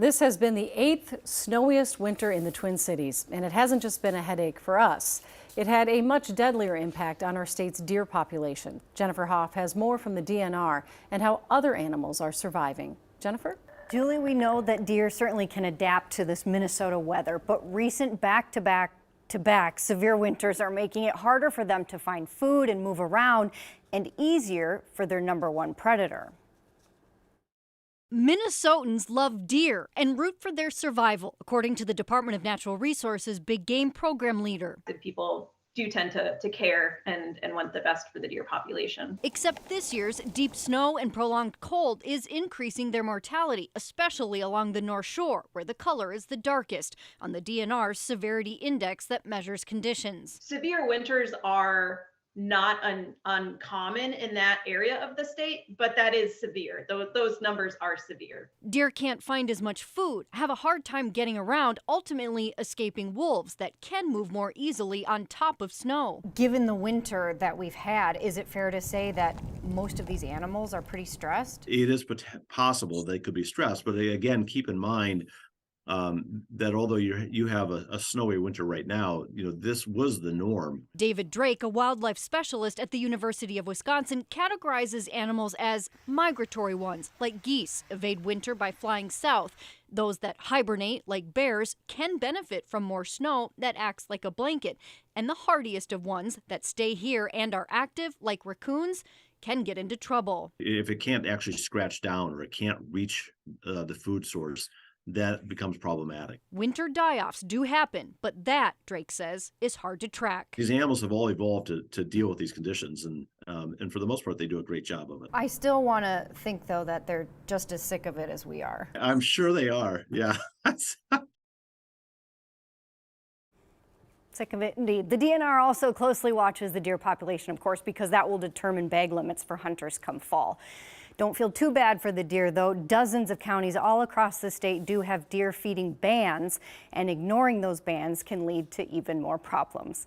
This has been the 8th snowiest winter in the Twin Cities, and it hasn't just been a headache for us. It had a much deadlier impact on our state's deer population. Jennifer Hoff has more from the DNR and how other animals are surviving. Jennifer? Julie, we know that deer certainly can adapt to this Minnesota weather, but recent back-to-back severe winters are making it harder for them to find food and move around, and easier for their #1 predator. Minnesotans love deer and root for their survival, according to the Department of Natural Resources Big Game Program leader. People do tend to care and want the best for the deer population. Except this year's deep snow and prolonged cold is increasing their mortality, especially along the North Shore, where the color is the darkest on the DNR's severity index that measures conditions. Severe winters are not uncommon in that area of the state, but that is severe. Those numbers are severe. Deer can't find as much food, have a hard time getting around, ultimately escaping wolves that can move more easily on top of snow. Given the winter that we've had, is it fair to say that most of these animals are pretty stressed? It is possible they could be stressed, but again, keep in mind that although you have a snowy winter right now, this was the norm. David Drake, a wildlife specialist at the University of Wisconsin, categorizes animals as migratory ones, like geese, evade winter by flying south. Those that hibernate, like bears, can benefit from more snow that acts like a blanket. And the hardiest of ones that stay here and are active, like raccoons, can get into trouble. If it can't actually scratch down or it can't reach the food source, that becomes problematic. Winter die-offs do happen, but that, Drake says, is hard to track. These animals have all evolved to deal with these conditions, and for the most part, they do a great job of it. I still want to think, though, that they're just as sick of it as we are. I'm sure they are, yeah. Sick of it, indeed. The DNR also closely watches the deer population, of course, because that will determine bag limits for hunters come fall. Don't feel too bad for the deer, though. Dozens of counties all across the state do have deer feeding bans, and ignoring those bans can lead to even more problems.